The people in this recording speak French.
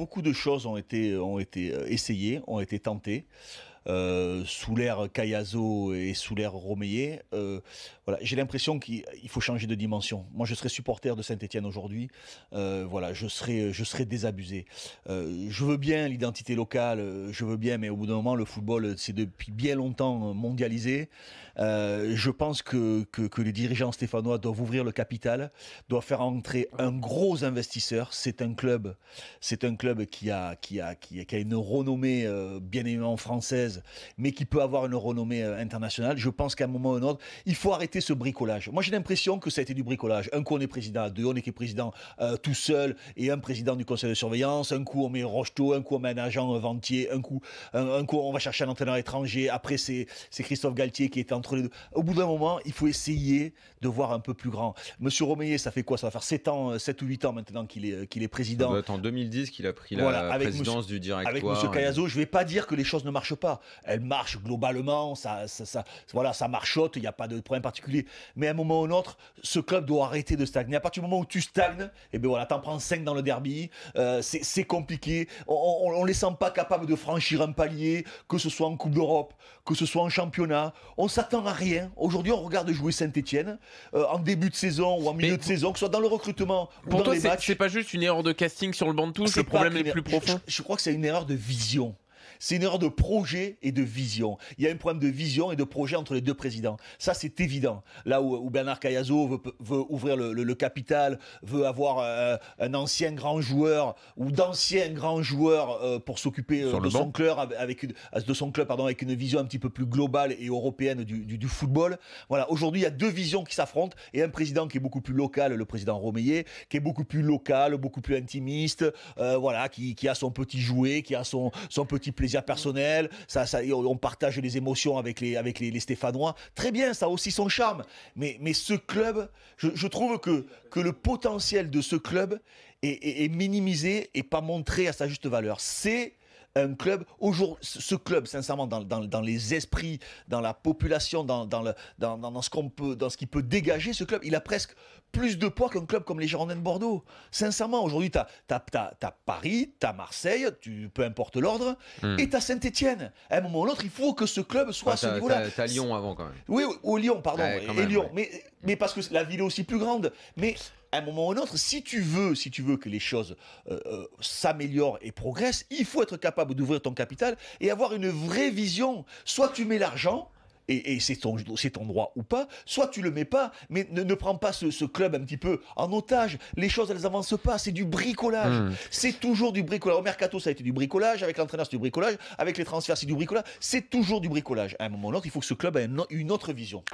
beaucoup de choses ont été essayées, ont été tentées. Sous l'ère Cayazo et sous l'ère Romeyer, voilà, j'ai l'impression qu'il faut changer de dimension. Moi, je serais supporter de Saint-Étienne aujourd'hui. Voilà, je serais désabusé. Je veux bien l'identité locale, je veux bien, mais au bout d'un moment, le football, c'est depuis bien longtemps mondialisé. Je pense que les dirigeants stéphanois doivent ouvrir le capital, doivent faire entrer un gros investisseur. C'est un club qui a une renommée bien évidemment française, mais qui peut avoir une renommée internationale. Je pense qu'à un moment ou à un autre, il faut arrêter ce bricolage. Moi, j'ai l'impression que ça a été du bricolage. Un coup, on est président, deux, on est président tout seul, et un président du conseil de surveillance. Un coup, on met Rocheteau, un coup, on met un agent ventier, un coup, on va chercher un entraîneur étranger. Après, c'est Christophe Galtier qui est entre les deux. Au bout d'un moment, il faut essayer de voir un peu plus grand. Monsieur Romeyer, ça fait quoi? Ça va faire 7 ou 8 ans maintenant qu'il est président. Ça doit être en 2010 qu'il a pris la présidence du directoire. Avec monsieur Cayazo, je ne vais pas dire que les choses ne marchent pas. Elles marchent globalement, ça marchote, il n'y a pas de problème particulier. Mais à un moment ou à un autre, ce club doit arrêter de stagner. À partir du moment où tu stagnes, et ben voilà, t'en prends 5 dans le derby, c'est compliqué. On les sent pas capables de franchir un palier, que ce soit en Coupe d'Europe, que ce soit en championnat. On s'attend à rien. Aujourd'hui, on regarde jouer Saint-Étienne en début de saison ou en milieu de saison, que ce soit dans le recrutement ou dans les matchs. Pour toi, c'est pas juste une erreur de casting sur le banc de touche, le problème est plus profond? Je crois que c'est une erreur de vision. C'est une erreur de projet et de vision. Il y a un problème de vision et de projet entre les deux présidents. Ça, c'est évident. Là où Bernard Cayazo veut ouvrir le capital, veut avoir un ancien grand joueur ou d'anciens grands joueurs pour s'occuper de son club avec une vision un petit peu plus globale et européenne du football. Voilà. Aujourd'hui, il y a deux visions qui s'affrontent et un président qui est beaucoup plus local, le président Romeyer, qui est beaucoup plus local, beaucoup plus intimiste, voilà, qui a son petit jouet, qui a son petit plaisir personnel, on partage les émotions avec les Stéphanois. Très bien, ça a aussi son charme. Mais ce club, je trouve que le potentiel de ce club est minimisé et pas montré à sa juste valeur. C'est un club, ce club, sincèrement, dans les esprits, dans la population, dans ce qu'il peut dégager, ce club, il a presque plus de poids qu'un club comme les Girondins de Bordeaux. Sincèrement, aujourd'hui, t'as Paris, t'as Marseille, peu importe l'ordre, et t'as Saint-Étienne. À un moment ou l'autre, il faut que ce club soit à ce niveau-là. T'as Lyon avant, quand même. Oui, au Lyon, pardon. Ouais, et Lyon. Ouais. Mais parce que la ville est aussi plus grande. Mais à un moment ou un autre, si tu veux que les choses s'améliorent et progressent, il faut être capable d'ouvrir ton capital et avoir une vraie vision. Soit tu mets l'argent, et c'est ton droit ou pas, soit tu le mets pas, mais ne prends pas ce club un petit peu en otage. Les choses, elles avancent pas, c'est du bricolage. C'est toujours du bricolage. Au mercato, ça a été du bricolage, avec l'entraîneur, c'est du bricolage, avec les transferts, c'est du bricolage. C'est toujours du bricolage. À un moment ou l'autre, il faut que ce club ait une autre vision.